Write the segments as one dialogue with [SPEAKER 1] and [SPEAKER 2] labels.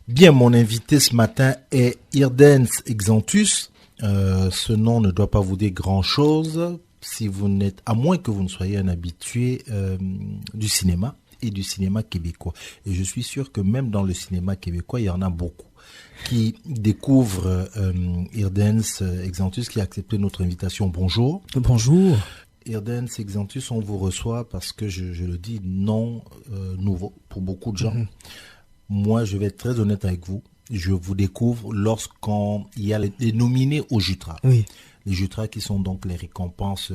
[SPEAKER 1] Bien, mon invité ce matin est Irdens Exanthus. Ce nom ne doit pas vous dire grand-chose si vous n'êtes, à moins que vous ne soyez un habitué du cinéma et du cinéma québécois. Et je suis sûr que même dans le cinéma québécois, il y en a beaucoup qui découvrent Irdens Exanthus, qui a accepté notre invitation. Bonjour.
[SPEAKER 2] Bonjour.
[SPEAKER 1] Irdens Exanthus, on vous reçoit parce que, je le dis, non nouveau pour beaucoup de gens. Moi, je vais être très honnête avec vous. Je vous découvre lorsqu'il y a les nominés au Jutra.
[SPEAKER 2] Oui.
[SPEAKER 1] Les Jutra qui sont donc les récompenses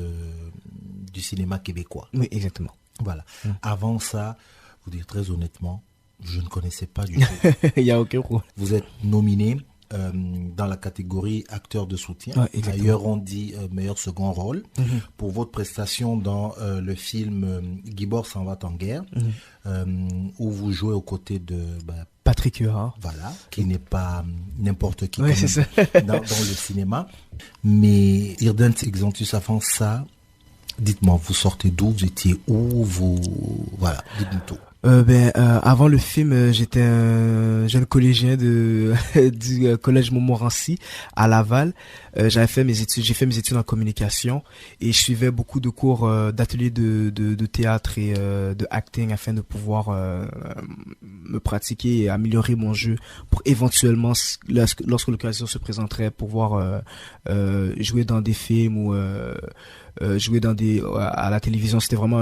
[SPEAKER 1] du cinéma québécois.
[SPEAKER 2] Oui, exactement.
[SPEAKER 1] Voilà. Avant ça, vous dire très honnêtement, je ne connaissais pas du tout.
[SPEAKER 2] Il n'y a aucun problème.
[SPEAKER 1] Vous êtes nominé dans la catégorie acteur de soutien. D'ailleurs, on dit meilleur second rôle pour votre prestation dans le film Gibor s'en va en guerre, où vous jouez aux côtés de
[SPEAKER 2] Patrick Huard.
[SPEAKER 1] Voilà, qui n'est pas n'importe qui
[SPEAKER 2] c'est ça.
[SPEAKER 1] dans le cinéma. Mais Irdens Exanthus, avant ça, dites-moi, vous sortez d'où, vous étiez où, voilà, dites-nous tout.
[SPEAKER 2] Avant le film, j'étais un jeune collégien du collège Montmorency à Laval. J'ai fait mes études en communication et je suivais beaucoup de cours d'ateliers de théâtre et de acting afin de pouvoir me pratiquer et améliorer mon jeu pour éventuellement, lorsque l'occasion se présenterait, pouvoir jouer dans des films ou jouer à la télévision. C'était vraiment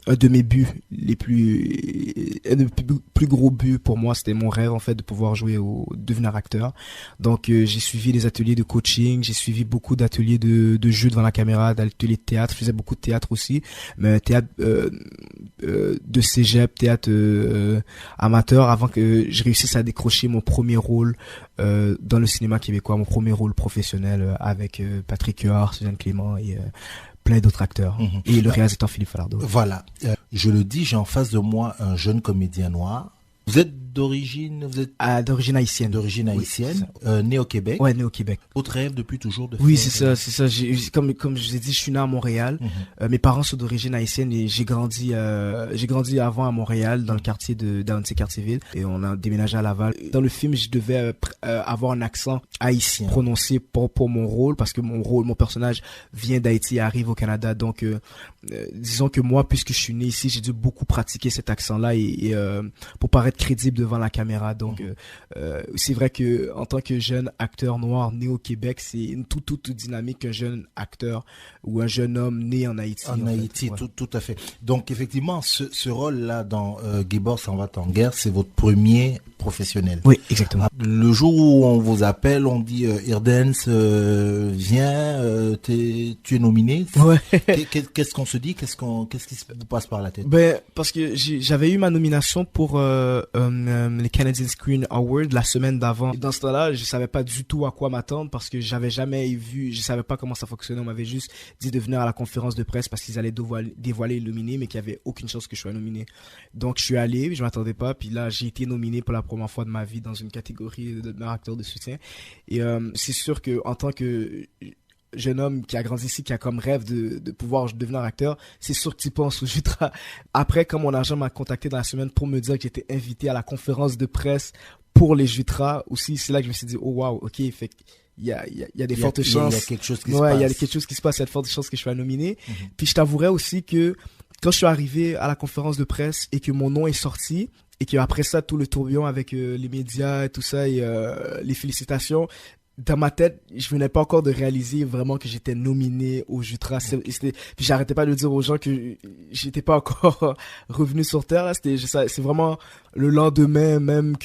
[SPEAKER 2] un de mes buts un des plus gros buts pour moi. C'était mon rêve en fait de pouvoir devenir acteur. Donc j'ai suivi des ateliers de coaching, j'ai suivi beaucoup d'ateliers de jeu devant la caméra, d'ateliers de théâtre. Je faisais beaucoup de théâtre aussi, mais théâtre de cégep, théâtre amateur, avant que je réussisse à décrocher mon premier rôle dans le cinéma québécois, mon premier rôle professionnel avec Patrick Huard, Suzanne Clément et plein d'autres acteurs et le réalisateur Philippe Falardeau.
[SPEAKER 1] Voilà, je le dis, j'ai en face de moi un jeune comédien noir. Vous êtes d'origine
[SPEAKER 2] d'origine haïtienne.
[SPEAKER 1] D'origine haïtienne, né au Québec.
[SPEAKER 2] Ouais, né au Québec.
[SPEAKER 1] Votre rêve depuis toujours de
[SPEAKER 2] Oui,
[SPEAKER 1] faire...
[SPEAKER 2] c'est ça. Comme je vous ai dit, je suis né à Montréal. Mes parents sont d'origine haïtienne et j'ai grandi avant à Montréal, dans le quartier dans un de ces quartiers-villes. Et on a déménagé à Laval. Dans le film, je devais avoir un accent haïtien prononcé pour mon rôle, parce que mon personnage vient d'Haïti et arrive au Canada. Donc, disons que moi, puisque je suis né ici, j'ai dû beaucoup pratiquer cet accent-là et pour paraître crédible devant la caméra. Donc c'est vrai que en tant que jeune acteur noir né au Québec, c'est une toute dynamique qu'un jeune acteur ou un jeune homme né en Haïti.
[SPEAKER 1] En Haïti, ouais. Tout à fait. Donc effectivement, ce rôle-là dans Gibor s'en va en guerre, c'est votre premier professionnel.
[SPEAKER 2] Oui, exactement.
[SPEAKER 1] Le jour où on vous appelle, on dit Irdens, viens, tu es nominé.
[SPEAKER 2] Ouais.
[SPEAKER 1] Qu'est-ce qu'on se dit, qu'est-ce qui se vous passe par la tête?
[SPEAKER 2] Parce que j'avais eu ma nomination pour les Canadian Screen Awards la semaine d'avant. Dans ce temps-là, je savais pas du tout à quoi m'attendre parce que j'avais jamais vu, je savais pas comment ça fonctionnait. On m'avait juste dit de venir à la conférence de presse parce qu'ils allaient dévoiler le nominé, mais qu'il y avait aucune chance que je sois nominé. Donc je suis allé, je m'attendais pas, puis là j'ai été nominé pour la première fois de ma vie dans une catégorie de meilleur acteur de soutien. Et c'est sûr que en tant que jeune homme qui a grandi ici, qui a comme rêve de pouvoir devenir acteur, c'est sûr que tu penses au Jutra. Après, quand mon agent m'a contacté dans la semaine pour me dire que j'étais invité à la conférence de presse pour les Jutra aussi, c'est là que je me suis dit, oh wow, ok, fait il y a des fortes chances.
[SPEAKER 1] Il y a quelque chose qui se passe.
[SPEAKER 2] Ouais, il y a quelque chose qui se passe, il y a de fortes chances que je sois nominé. Puis je t'avouerais aussi que quand je suis arrivé à la conférence de presse et que mon nom est sorti, et que après ça, tout le tourbillon avec les médias et tout ça, et les félicitations, dans ma tête, je venais pas encore de réaliser vraiment que j'étais nominé au Jutra. Puis j'arrêtais pas de dire aux gens que j'étais pas encore revenu sur terre. Là, c'est vraiment le lendemain même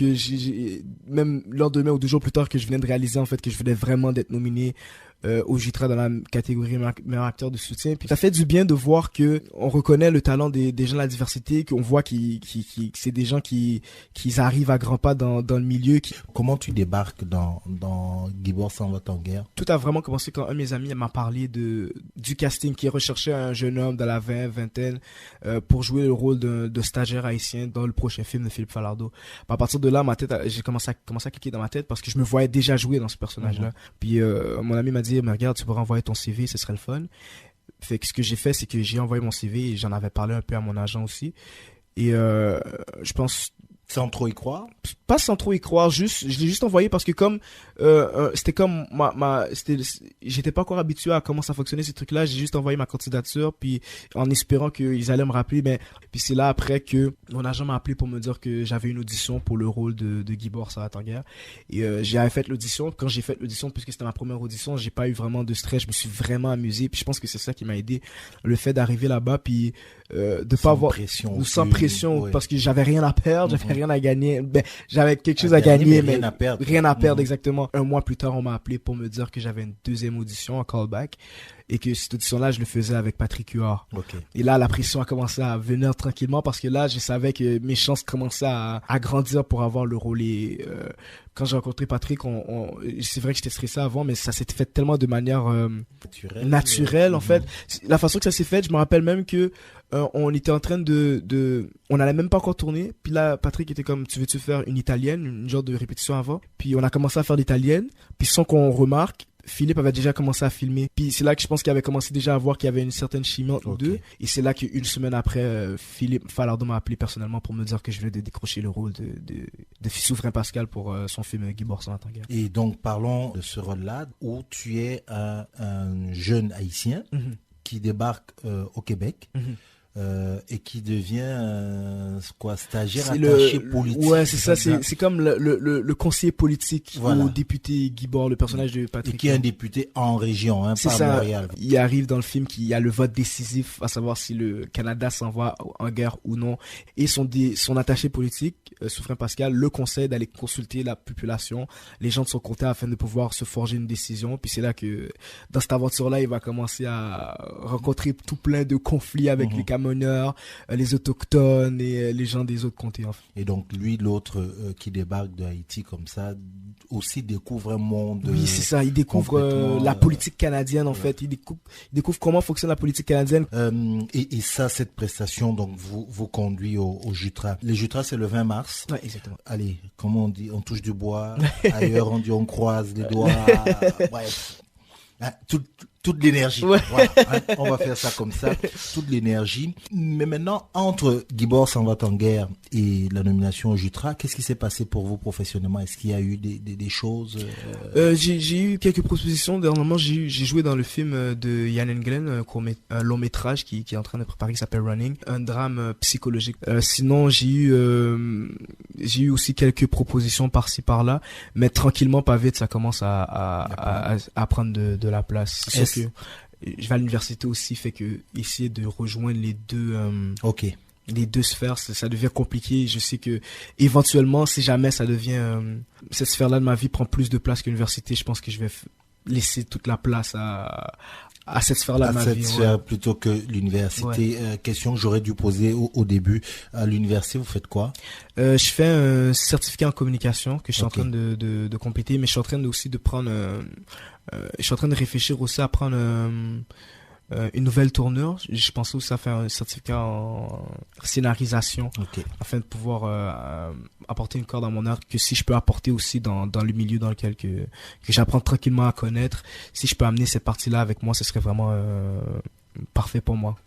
[SPEAKER 2] même lendemain ou 2 jours plus tard que je venais de réaliser en fait que je venais vraiment d'être nominé au Jutra dans la catégorie meilleur acteur de soutien. Puis ça fait du bien de voir que on reconnaît le talent des gens de la diversité, qu'on voit que c'est des gens qui arrivent à grands pas dans le milieu.
[SPEAKER 1] Comment tu débarques dans Gibor s'en va en guerre?
[SPEAKER 2] Tout a vraiment commencé quand un de mes amis m'a parlé du casting qui recherchait un jeune homme dans la vingtaine pour jouer le rôle de stagiaire haïtien dans le prochain film de Philippe Falardeau. À partir de là, j'ai commencé à cliquer dans ma tête parce que je me voyais déjà jouer dans ce personnage-là. Puis mon ami m'a dit, mais regarde, tu pourrais envoyer ton CV, ce serait le fun. Fait que ce que j'ai fait, c'est que j'ai envoyé mon CV et j'en avais parlé un peu à mon agent aussi. Et je pense...
[SPEAKER 1] Sans trop y croire?
[SPEAKER 2] pas sans trop y croire, je l'ai juste envoyé parce que comme c'était comme j'étais pas encore habitué à comment ça fonctionnait ces trucs-là, j'ai juste envoyé ma candidature puis en espérant qu'ils allaient me rappeler, mais puis c'est là après que mon agent m'a appelé pour me dire que j'avais une audition pour le rôle de Guibord Saratanguer et j'avais fait l'audition. Quand j'ai fait l'audition, puisque c'était ma première audition, j'ai pas eu vraiment de stress, je me suis vraiment amusé, puis je pense que c'est ça qui m'a aidé, le fait d'arriver là-bas puis de pas avoir sans pression
[SPEAKER 1] ouais.
[SPEAKER 2] parce que j'avais rien à perdre, j'avais rien à gagner, j'avais quelque chose à gagner mais rien à perdre exactement. Un mois plus tard, on m'a appelé pour me dire que j'avais une deuxième audition, un callback, et que cette audition-là, je le faisais avec Patrick Huard.
[SPEAKER 1] Okay.
[SPEAKER 2] Et là, la pression a commencé à venir tranquillement parce que là, je savais que mes chances commençaient à grandir pour avoir le rôle. Et quand j'ai rencontré Patrick, c'est vrai que j'étais stressé avant, mais ça s'est fait tellement de manière naturelle en fait. La façon que ça s'est fait, je me rappelle même que on était en train on allait même pas encore tourner, puis là Patrick était comme, tu veux-tu faire une italienne, une genre de répétition avant, puis on a commencé à faire l'italienne, puis sans qu'on remarque, Philippe avait déjà commencé à filmer, puis c'est là que je pense qu'il avait commencé déjà à voir qu'il y avait une certaine chimie entre nous deux, et c'est là qu'une semaine après, Philippe Falardeau m'a appelé personnellement pour me dire que je venais de décrocher le rôle de Souverain Pascal pour son film Guibord Saratanguer.
[SPEAKER 1] Et donc parlons de ce rôle-là où tu es un jeune haïtien qui débarque au Québec. Et qui devient stagiaire attaché politique.
[SPEAKER 2] Ouais, c'est ça, c'est comme le conseiller politique au député Guibord, le personnage de Patrick.
[SPEAKER 1] Et qui est un député en région, pas à Montréal.
[SPEAKER 2] Il arrive dans le film qu'il y a le vote décisif, à savoir si le Canada s'envoie en guerre ou non. Et son attaché politique, Souverain Pascal, le conseille d'aller consulter la population, les gens de son comté, afin de pouvoir se forger une décision. Puis c'est là que, dans cette aventure-là, il va commencer à rencontrer tout plein de conflits avec les Camerounais, les autochtones et les gens des autres comtés. En fait.
[SPEAKER 1] Et donc lui, l'autre qui débarque de Haïti comme ça, aussi découvre un monde.
[SPEAKER 2] Oui, c'est ça. Il découvre la politique canadienne en fait. Il découvre comment fonctionne la politique canadienne.
[SPEAKER 1] Et ça, cette prestation, donc vous conduit au Jutra. Les Jutra, c'est le 20 mars.
[SPEAKER 2] Ouais, exactement.
[SPEAKER 1] Allez, comment on dit, on touche du bois. Ailleurs, on dit on croise les doigts. Bref. Toute l'énergie.
[SPEAKER 2] Ouais.
[SPEAKER 1] Voilà, on va faire ça comme ça. Toute l'énergie. Mais maintenant, entre Guibord Saratanguer et la nomination au Jutra, qu'est-ce qui s'est passé pour vous professionnellement? Est-ce qu'il y a eu des choses
[SPEAKER 2] J'ai eu quelques propositions. Dernièrement, j'ai joué dans le film de Yann Englen, un long métrage qui est en train de préparer, qui s'appelle Running, un drame psychologique. Sinon, j'ai eu aussi quelques propositions par-ci par-là, mais tranquillement, pas vite, ça commence à prendre de la place. C'est sûr que je vais à l'université aussi, fait que essayer de rejoindre les deux sphères, ça devient compliqué. Je sais que éventuellement, si jamais ça devient cette sphère-là de ma vie prend plus de place que l'université, je pense que je vais laisser toute la place à cette sphère-là de ma vie. À cette
[SPEAKER 1] sphère plutôt que l'université. Ouais. Question que j'aurais dû poser au début. À l'université, vous faites quoi?
[SPEAKER 2] Je fais un certificat en communication que je suis en train de compléter, mais je suis en train aussi de prendre je suis en train de réfléchir aussi à prendre une nouvelle tournure. Je pensais aussi à faire un certificat en scénarisation afin de pouvoir apporter une corde à mon art que si je peux apporter aussi dans le milieu dans lequel que j'apprends tranquillement à connaître. Si je peux amener cette partie-là avec moi, ce serait vraiment parfait pour moi.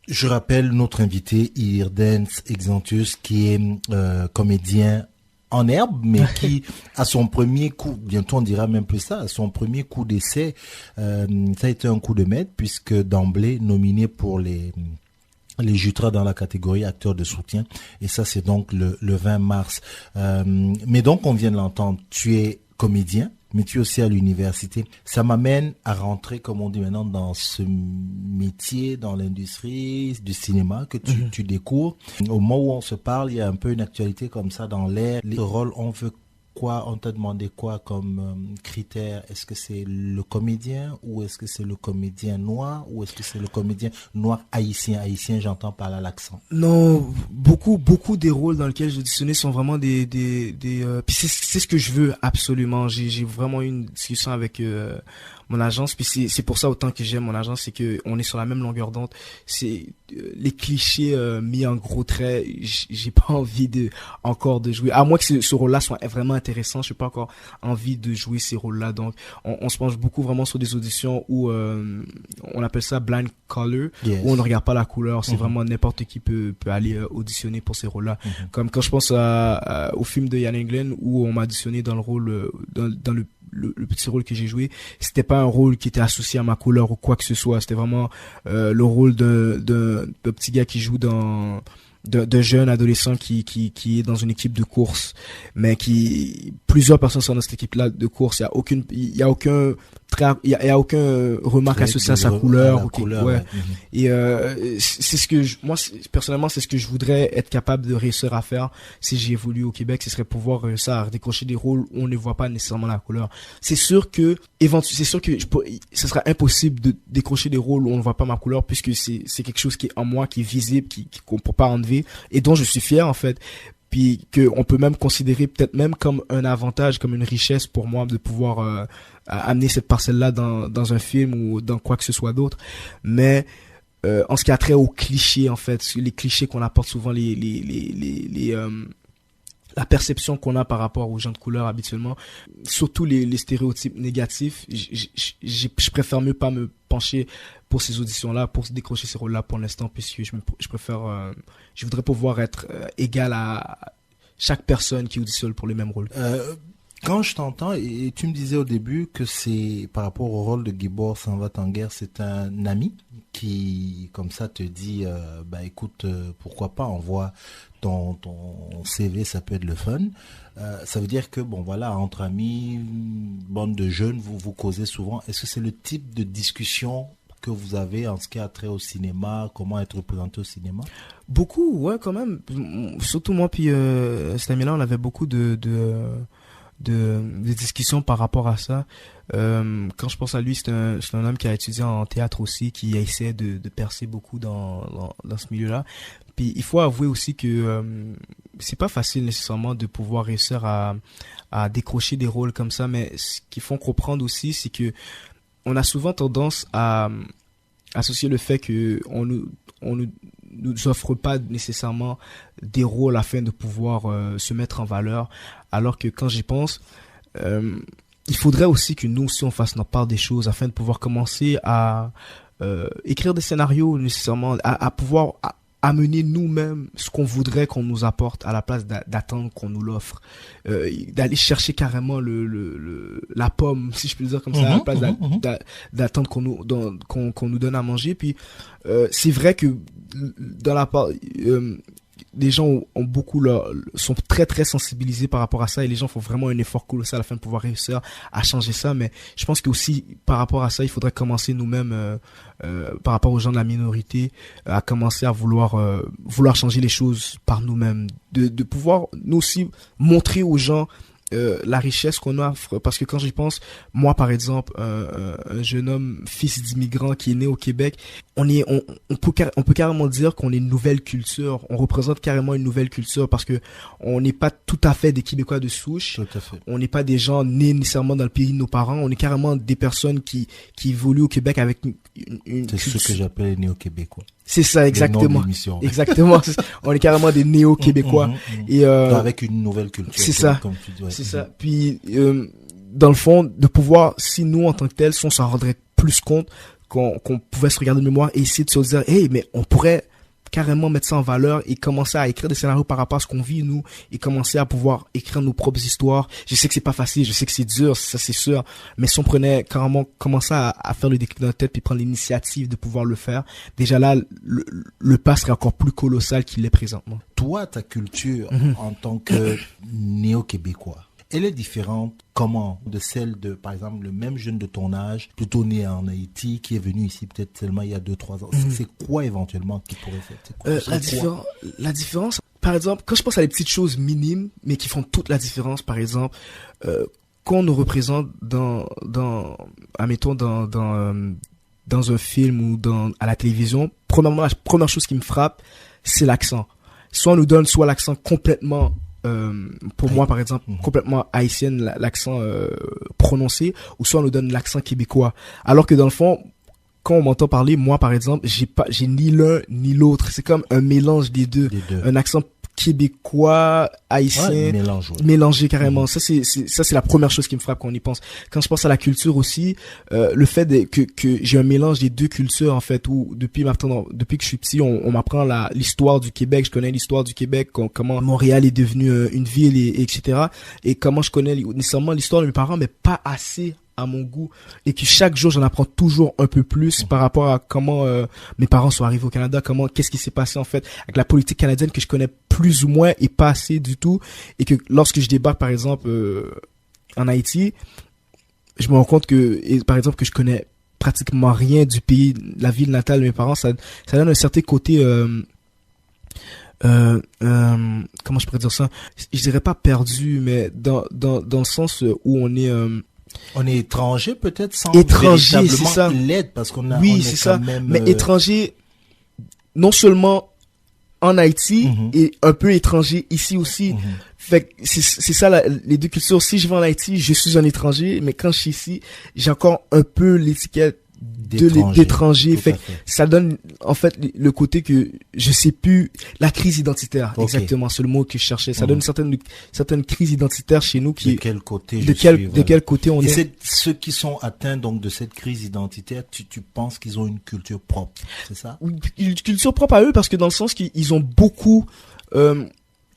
[SPEAKER 1] Je rappelle notre invité Irdens Exantius qui est comédien en herbe, mais qui, à son premier coup, bientôt on dira même plus ça, à son premier coup d'essai, ça a été un coup de maître, puisque d'emblée nominé pour les Jutras dans la catégorie acteur de soutien, et ça c'est donc le 20 mars. Mais donc on vient de l'entendre, tu es comédien, mais tu es aussi à l'université. Ça m'amène à rentrer, comme on dit maintenant, dans ce métier, dans l'industrie du cinéma que tu découvres. Au moment où on se parle, il y a un peu une actualité comme ça dans l'air. Les rôles, on veut quoi? On t'a demandé quoi comme critère? Est-ce que c'est le comédien ou est-ce que c'est le comédien noir ou est-ce que c'est le comédien noir haïtien? Haïtien, j'entends par là l'accent.
[SPEAKER 2] Non, beaucoup des rôles dans lesquels j'ai auditionné sont vraiment des puis c'est ce que je veux absolument. J'ai vraiment eu une discussion avec mon agence, puis c'est pour ça autant que j'aime mon agence, c'est que on est sur la même longueur d'onde. les clichés mis en gros traits, j'ai pas envie encore de jouer, à moins que ce rôle-là soit vraiment intéressant. J'ai pas encore envie de jouer ces rôles-là. Donc on se penche beaucoup vraiment sur des auditions où on appelle ça blind color, où on ne regarde pas la couleur. C'est vraiment n'importe qui peut aller auditionner pour ces rôles-là. Comme quand je pense au film de Ian Englund où on m'a auditionné dans le rôle dans le petit rôle que j'ai joué, c'était pas un rôle qui était associé à ma couleur ou quoi que ce soit. C'était vraiment le rôle de petit gars qui joue d'un jeune adolescent qui est dans une équipe de course, mais plusieurs personnes sont dans cette équipe-là de course. Il y a aucun remarque associée à sa couleur. Ouais. Et c'est ce que moi personnellement, c'est ce que je voudrais être capable de réussir à faire si j'évolue au Québec. Ce serait pouvoir réussir à décrocher des rôles où on ne voit pas nécessairement la couleur. C'est sûr que ce sera impossible de décrocher des rôles où on ne voit pas ma couleur, puisque c'est quelque chose qui est en moi, qui est visible, qu'on peut pas enlever, et dont je suis fier en fait. Puis que on peut même considérer peut-être même comme un avantage, comme une richesse pour moi de pouvoir amener cette parcelle-là dans un film ou dans quoi que ce soit d'autre. Mais en ce qui a trait aux clichés, en fait, les clichés qu'on apporte souvent, la perception qu'on a par rapport aux gens de couleur habituellement, surtout les stéréotypes négatifs, je préfère mieux pas me pencher pour ces auditions-là, pour décrocher ces rôles-là pour l'instant, puisque je voudrais pouvoir être égal à chaque personne qui auditionne pour les mêmes rôles.
[SPEAKER 1] Quand je t'entends, et tu me disais au début que c'est par rapport au rôle de Gibor Sanva-Tanger, c'est un ami qui, comme ça, te dit, écoute, pourquoi pas, envoie ton CV, ça peut être le fun. Ça veut dire que, entre amis, bande de jeunes, vous causez souvent. Est-ce que c'est le type de discussion que vous avez en ce qui a trait au cinéma, comment être représenté au cinéma?
[SPEAKER 2] Beaucoup, ouais, quand même. Surtout moi, puis cet ami-là, on avait beaucoup de discussions par rapport à ça. Quand je pense à lui, c'est un homme qui a étudié en théâtre aussi, qui essaie de percer beaucoup dans ce milieu-là. Puis il faut avouer aussi que c'est pas facile nécessairement de pouvoir réussir à décrocher des rôles comme ça, mais ce qu'il faut comprendre aussi, c'est que on a souvent tendance à associer le fait que on nous offre pas nécessairement des rôles afin de pouvoir se mettre en valeur, alors que quand j'y pense, il faudrait aussi que nous aussi on fasse notre part des choses afin de pouvoir commencer à écrire des scénarios nécessairement, à pouvoir amener nous-mêmes ce qu'on voudrait qu'on nous apporte à la place d'attendre qu'on nous l'offre, d'aller chercher carrément la pomme, si je peux le dire comme ça, à la place d'attendre qu'on nous donne à manger. Puis c'est vrai que dans la part les gens sont très très sensibilisés par rapport à ça, et les gens font vraiment un effort colossal afin de pouvoir réussir à changer ça. Mais je pense que aussi par rapport à ça, il faudrait commencer nous-mêmes, par rapport aux gens de la minorité, à commencer à vouloir changer les choses par nous-mêmes, de pouvoir nous aussi montrer aux gens la richesse qu'on offre. Parce que quand j'y pense, moi par exemple, un jeune homme fils d'immigrants qui est né au Québec, on peut carrément dire qu'on est une nouvelle culture, on représente carrément une nouvelle culture, parce que on n'est pas tout à fait des Québécois de souche.
[SPEAKER 1] Tout à fait.
[SPEAKER 2] On n'est pas des gens nés nécessairement dans le pays de nos parents, on est carrément des personnes qui évoluent au Québec avec une
[SPEAKER 1] c'est ce que j'appelle les néo-québécois.
[SPEAKER 2] C'est ça, exactement. Exactement. On est carrément des néo-québécois.
[SPEAKER 1] Et avec une nouvelle culture.
[SPEAKER 2] C'est ça.
[SPEAKER 1] Comme tu dis, ouais.
[SPEAKER 2] C'est ça. Puis, dans le fond, de pouvoir, si nous, en tant que tels, si on s'en rendrait plus compte, qu'on pouvait se regarder de mémoire et essayer de se dire, hey, mais on pourrait carrément mettre ça en valeur et commencer à écrire des scénarios par rapport à ce qu'on vit, nous, et commencer à pouvoir écrire nos propres histoires. Je sais que c'est pas facile, je sais que c'est dur, ça c'est sûr, mais si on prenait carrément, commencer à faire le déclic dans notre tête puis prendre l'initiative de pouvoir le faire, déjà là, le pas serait encore plus colossal qu'il l'est présentement.
[SPEAKER 1] Toi, ta culture, en tant que néo-québécois, elle est différente comment de celle de, par exemple, le même jeune de ton âge, plutôt né en Haïti, qui est venu ici peut-être seulement il y a 2-3 ans. C'est quoi éventuellement qui pourrait faire
[SPEAKER 2] la différence, par exemple, quand je pense à des petites choses minimes, mais qui font toute la différence, par exemple, quand on nous représente admettons, dans un film ou à la télévision, premièrement, la première chose qui me frappe, c'est l'accent. Soit on nous donne soit l'accent complètement pour moi par exemple complètement haïtienne, l'accent prononcé, ou soit on nous donne l'accent québécois, alors que dans le fond quand on m'entend parler, moi par exemple, j'ai ni l'un ni l'autre. C'est comme un mélange des deux. Un accent québécois, haïtien, mélangé carrément. Ça c'est la première chose qui me frappe quand on y pense. Quand je pense à la culture aussi, le fait que j'ai un mélange des deux cultures en fait, où depuis que je suis petit, on m'apprend l'histoire du Québec. Je connais l'histoire du Québec, comment Montréal est devenu une ville et etc. Et comment je connais nécessairement l'histoire de mes parents, mais pas assez à mon goût, et que chaque jour j'en apprends toujours un peu plus par rapport à comment mes parents sont arrivés au Canada, qu'est-ce qui s'est passé en fait avec la politique canadienne que je connais plus ou moins et pas assez du tout, et que lorsque je débarque par exemple en Haïti, je me rends compte par exemple que je connais pratiquement rien du pays, la ville natale de mes parents. Ça donne un certain côté comment je pourrais dire ça, je dirais pas perdu, mais dans le sens où
[SPEAKER 1] on est étranger peut-être sans
[SPEAKER 2] étranger, c'est ça.
[SPEAKER 1] L'aide parce qu'on a
[SPEAKER 2] oui, c'est ça. Mais étranger non seulement en Haïti et un peu étranger ici aussi. Fait que c'est ça les deux cultures. Si je vais en Haïti, je suis un étranger, mais quand je suis ici, j'ai encore un peu l'étiquette d'étranger. Fait que ça donne en fait le côté que je sais plus, la crise identitaire. Exactement, c'est le mot que je cherchais. Ça donne certaines crises identitaires chez nous qui
[SPEAKER 1] de quel côté
[SPEAKER 2] de quel côté on est.
[SPEAKER 1] C'est ceux qui sont atteints donc de cette crise identitaire, tu penses qu'ils ont une culture propre, c'est ça?
[SPEAKER 2] Oui, une culture propre à eux, parce que dans le sens qu'ils ont beaucoup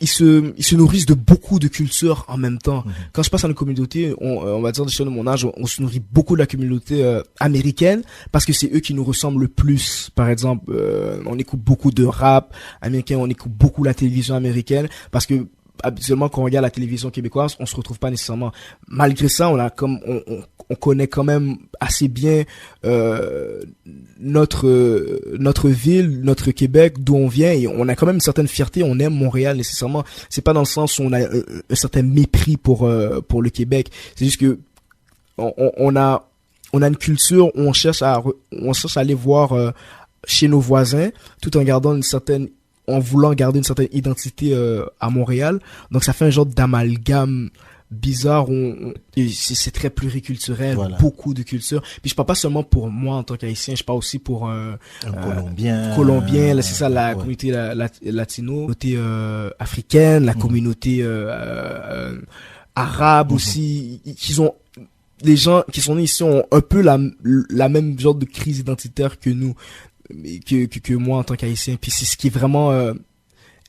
[SPEAKER 2] ils se nourrissent de beaucoup de cultures en même temps. Quand je passe à une communauté, on va dire des gens de mon âge, on se nourrit beaucoup de la communauté américaine, parce que c'est eux qui nous ressemblent le plus. Par exemple, on écoute beaucoup de rap américain, on écoute beaucoup la télévision américaine, parce que habituellement quand on regarde la télévision québécoise, on se retrouve pas nécessairement. Malgré ça, on connaît quand même assez bien notre ville, notre Québec, d'où on vient, et on a quand même une certaine fierté. On aime Montréal nécessairement. C'est pas dans le sens où on a un certain mépris pour le Québec. C'est juste que on a une culture où on cherche à aller voir chez nos voisins, tout en voulant garder une certaine identité à Montréal. Donc ça fait un genre d'amalgame bizarre où c'est très pluriculturel, voilà. Beaucoup de cultures. Puis je parle pas seulement pour moi en tant qu'haïtien, je parle aussi pour un Colombien, là, c'est ça, la communauté latino, la communauté africaine, la communauté arabe aussi, qui ont les gens qui sont nés ici ont un peu la même genre de crise identitaire que nous, que moi en tant qu'haïtien. Puis c'est ce qui est vraiment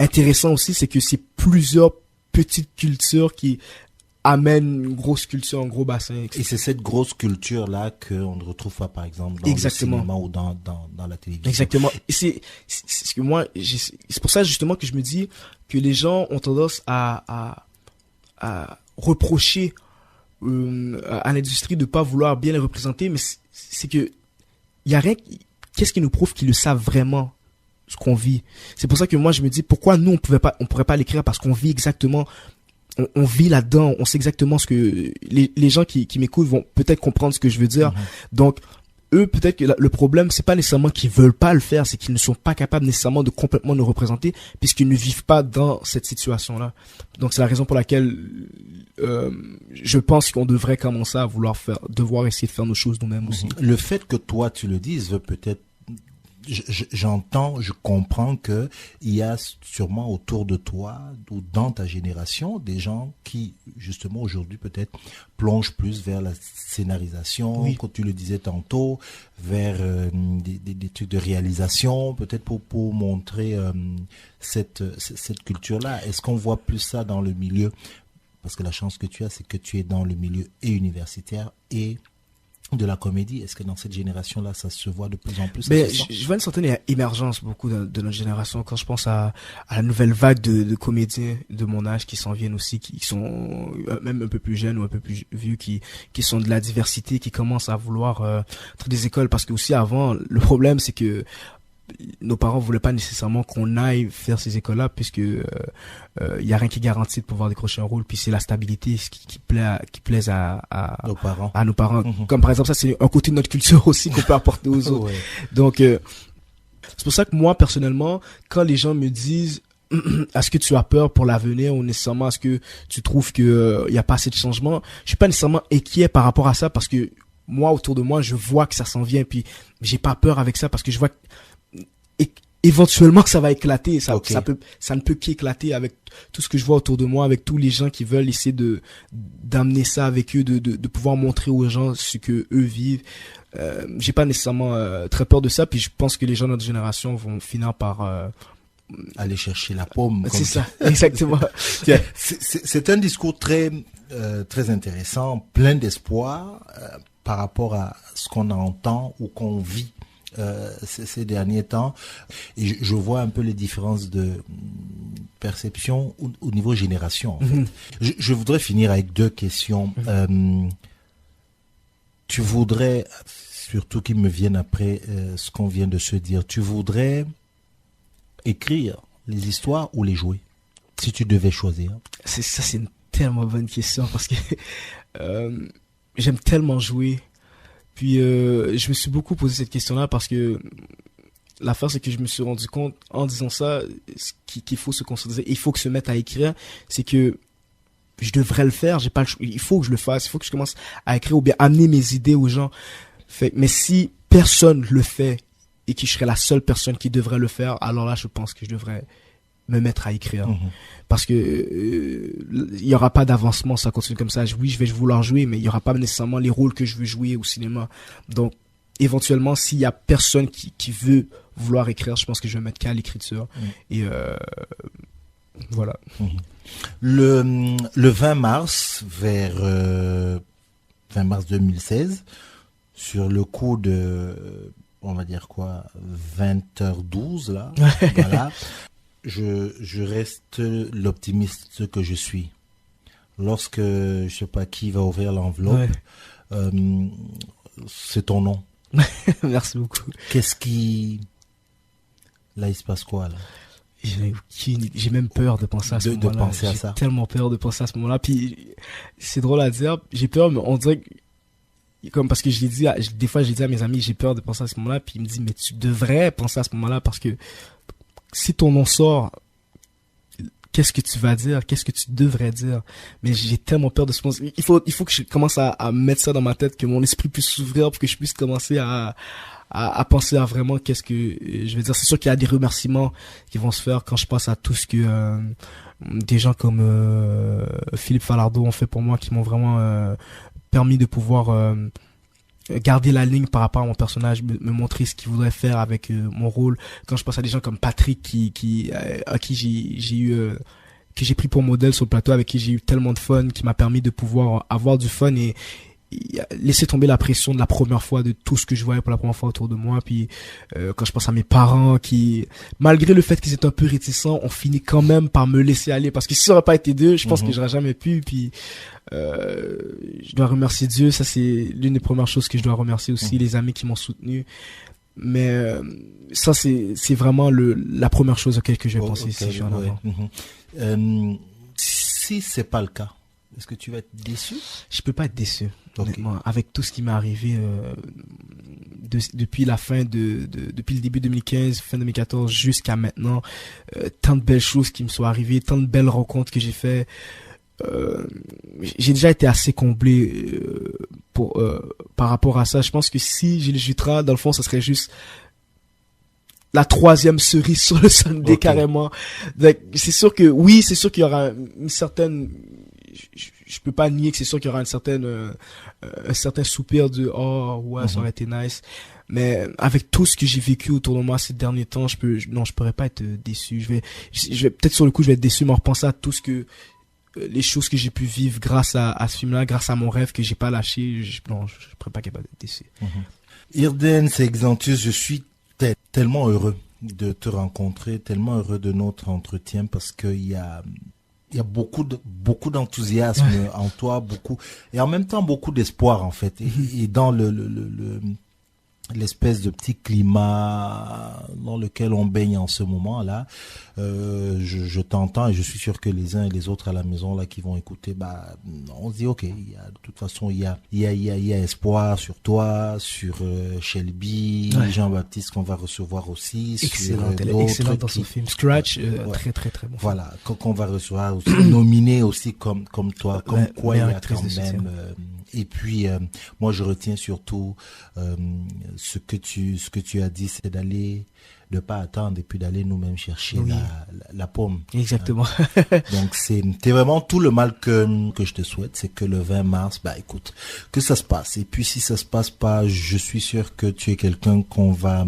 [SPEAKER 2] intéressant aussi, c'est que c'est plusieurs petites cultures qui amènent une grosse culture, un gros bassin.
[SPEAKER 1] Et c'est cette grosse culture-là qu'on ne retrouve pas, par exemple, dans le cinéma ou dans la télévision.
[SPEAKER 2] Exactement. Et c'est que moi, c'est pour ça justement que je me dis que les gens ont tendance à reprocher à l'industrie de pas vouloir bien les représenter, mais c'est que y a rien. Qu'est-ce qui nous prouve qu'ils le savent vraiment, ce qu'on vit? C'est pour ça que moi je me dis pourquoi nous on pourrait pas l'écrire, parce qu'on vit exactement, on vit là-dedans, on sait exactement ce que les gens qui m'écoutent vont peut-être comprendre ce que je veux dire. Donc eux, peut-être que le problème, c'est pas nécessairement qu'ils veulent pas le faire, c'est qu'ils ne sont pas capables nécessairement de complètement nous représenter, puisqu'ils ne vivent pas dans cette situation-là. Donc c'est la raison pour laquelle je pense qu'on devrait commencer à devoir essayer de faire nos choses nous-mêmes aussi.
[SPEAKER 1] Le fait que toi tu le dises veut peut-être, je comprends que il y a sûrement autour de toi ou dans ta génération des gens qui justement aujourd'hui peut-être plongent plus vers la scénarisation, oui. Comme tu le disais tantôt, vers des trucs de réalisation, peut-être pour montrer cette culture-là. Est-ce qu'on voit plus ça dans le milieu? Parce que la chance que tu as, c'est que tu es dans le milieu et universitaire et de la comédie. Est-ce que dans cette génération-là, ça se voit de plus en plus?
[SPEAKER 2] Mais je vois une certaine émergence beaucoup de notre génération. Quand je pense à la nouvelle vague de comédiens de mon âge qui s'en viennent aussi, qui sont même un peu plus jeunes ou un peu plus vieux, qui sont de la diversité, qui commencent à vouloir faire des écoles. Parce que aussi avant, le problème, c'est que nos parents voulaient pas nécessairement qu'on aille faire ces écoles-là, puisque y a rien qui garantit de pouvoir décrocher un rôle, puis c'est la stabilité qui plaise à nos parents. Comme par exemple, ça c'est un côté de notre culture aussi qu'on peut apporter aux autres. Ouais. Donc c'est pour ça que moi personnellement, quand les gens me disent est-ce que tu as peur pour l'avenir, ou nécessairement est-ce que tu trouves que y a pas assez de changement, je suis pas nécessairement inquiet par rapport à ça, parce que moi, autour de moi, je vois que ça s'en vient, puis j'ai pas peur avec ça parce que je vois éventuellement ça va éclater, ça ne peut qu'éclater avec tout ce que je vois autour de moi, avec tous les gens qui veulent essayer d'amener ça avec eux, de pouvoir montrer aux gens ce que eux vivent. J'ai pas nécessairement très peur de ça, puis je pense que les gens de notre génération vont finir par
[SPEAKER 1] aller chercher la pomme.
[SPEAKER 2] C'est ça, exactement.
[SPEAKER 1] C'est un discours très très intéressant, plein d'espoir par rapport à ce qu'on entend ou qu'on vit ces derniers temps. Et je vois un peu les différences de perception au niveau génération, en fait. Je voudrais finir avec 2 questions. Tu voudrais, surtout qu'ils me viennent après ce qu'on vient de se dire, tu voudrais écrire les histoires ou les jouer, si tu devais choisir?
[SPEAKER 2] C'est une tellement bonne question parce que j'aime tellement jouer. Puis je me suis beaucoup posé cette question-là parce que l'affaire, c'est que je me suis rendu compte en disant ça qu'il faut se concentrer, il faut que se mettre à écrire, c'est que je devrais le faire, j'ai pas le choix, il faut que je le fasse, il faut que je commence à écrire ou bien amener mes idées aux gens. Mais si personne le fait et que je serais la seule personne qui devrait le faire, alors là je pense que je devrais me mettre à écrire. Parce que il y aura pas d'avancement, ça continue comme ça. Oui, je vais vouloir jouer, mais il y aura pas nécessairement les rôles que je veux jouer au cinéma. Donc éventuellement, s'il y a personne qui veut vouloir écrire, je pense que je vais mettre qu'à l'écriture. Et voilà.
[SPEAKER 1] Le 20 mars, vers 20 mars 2016, sur le coup de, on va dire quoi, 20h12 là, voilà. Je reste l'optimiste que je suis. Lorsque, je sais pas qui va ouvrir l'enveloppe, c'est ton nom.
[SPEAKER 2] Merci beaucoup.
[SPEAKER 1] Qu'est-ce qui... Là, il se passe quoi, là?
[SPEAKER 2] J'ai même peur de penser à ce moment-là.
[SPEAKER 1] De penser à ça.
[SPEAKER 2] J'ai tellement peur de penser à ce moment-là. Puis, c'est drôle à dire. J'ai peur, mais on dirait que, comme parce que je l'ai dit, des fois, j'ai dit à mes amis, j'ai peur de penser à ce moment-là. Puis, ils me disent, mais tu devrais penser à ce moment-là parce que si ton nom sort, qu'est-ce que tu vas dire? Qu'est-ce que tu devrais dire? Mais j'ai tellement peur de ce moment. Il faut que je commence à mettre ça dans ma tête, que mon esprit puisse s'ouvrir pour que je puisse commencer à penser à vraiment qu'est-ce que je vais dire. C'est sûr qu'il y a des remerciements qui vont se faire quand je pense à tout ce que des gens comme Philippe Falardeau ont fait pour moi, qui m'ont vraiment permis de pouvoir garder la ligne par rapport à mon personnage, me montrer ce qu'il voudrait faire avec mon rôle. Quand je pense à des gens comme Patrick à qui j'ai eu que j'ai pris pour modèle sur le plateau, avec qui j'ai eu tellement de fun, qui m'a permis de pouvoir avoir du fun et laisser tomber la pression de la première fois, de tout ce que je voyais pour la première fois autour de moi. Puis quand je pense à mes parents qui, malgré le fait qu'ils étaient un peu réticents, ont fini quand même par me laisser aller, parce que si ça n'aurait pas été d'eux, je pense que j'aurais jamais pu. Puis je dois remercier Dieu, ça c'est l'une des premières choses que je dois remercier aussi, les amis qui m'ont soutenu. Mais ça c'est vraiment la première chose auquel que je vais penser si je suis en avant.
[SPEAKER 1] Si c'est pas le cas, est-ce que tu vas être déçu?
[SPEAKER 2] Je peux pas être déçu, honnêtement, avec tout ce qui m'est arrivé depuis la fin depuis le début 2015, fin 2014 jusqu'à maintenant. Tant de belles choses qui me sont arrivées, tant de belles rencontres que j'ai fait. J'ai déjà été assez comblé par rapport à ça. Je pense que si j'ai le Jutra, dans le fond, ça serait juste la 3e cerise sur le sundae, carrément. Donc, c'est sûr que oui, c'est sûr qu'il y aura une certaine, je peux pas nier que c'est sûr qu'il y aura une certaine un certain soupir de oh ouais, ça aurait été nice. Mais avec tout ce que j'ai vécu autour de moi ces derniers temps, je pourrais pas être déçu. Je vais peut-être sur le coup je vais être déçu, mais en repensant à tout ce que les choses que j'ai pu vivre grâce à ce film-là, grâce à mon rêve que j'ai pas lâché, je pourrais pas capable d'être déçu.
[SPEAKER 1] Irden Exantus, je suis tellement heureux de te rencontrer, tellement heureux de notre entretien, parce qu'il y a beaucoup d'enthousiasme en toi, et en même temps beaucoup d'espoir en fait, et dans l'espèce de petit climat dans lequel on baigne en ce moment-là. Je t'entends et je suis sûr que les uns et les autres à la maison là qui vont écouter, on se dit ok, de toute façon il y a espoir sur toi, sur Shelby, Jean-Baptiste qu'on va recevoir aussi,
[SPEAKER 2] excellent dans ce film Scratch, très très très bon.
[SPEAKER 1] Voilà, qu'on va recevoir aussi, nominé aussi comme toi, comme quoi il y a quand même Et puis, moi, je retiens surtout ce que tu as dit, c'est de pas attendre et puis d'aller nous-mêmes chercher la pomme.
[SPEAKER 2] Exactement.
[SPEAKER 1] Donc, c'est vraiment tout le mal que je te souhaite, c'est que le 20 mars, bah, écoute, que ça se passe. Et puis, si ça se passe pas, je suis sûr que tu es quelqu'un qu'on va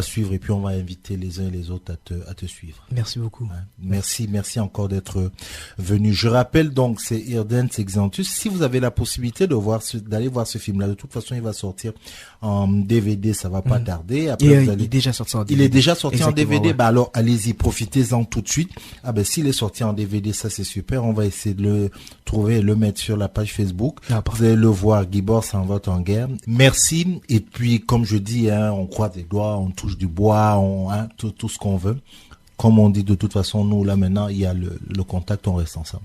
[SPEAKER 1] suivre et puis on va inviter les uns et les autres à te suivre.
[SPEAKER 2] Merci beaucoup.
[SPEAKER 1] Merci encore d'être venu. Je rappelle donc, c'est Hirdens Exantus. Si vous avez la possibilité d'aller voir ce film-là, de toute façon, il va sortir en DVD, ça va pas tarder. Après,
[SPEAKER 2] il est déjà sorti en DVD.
[SPEAKER 1] Il est déjà sorti en
[SPEAKER 2] Exactement,
[SPEAKER 1] DVD.
[SPEAKER 2] ouais.
[SPEAKER 1] Bah alors, allez-y, profitez-en tout de suite. Ah ben, s'il est sorti en DVD, ça c'est super. On va essayer de le trouver et le mettre sur la page Facebook. Vous allez le voir. Gibor s'en va en guerre. Merci. Et puis, comme je dis, on croise les doigts, on touche du bois, tout ce qu'on veut. Comme on dit, de toute façon, nous, là, maintenant, il y a le contact, on reste ensemble.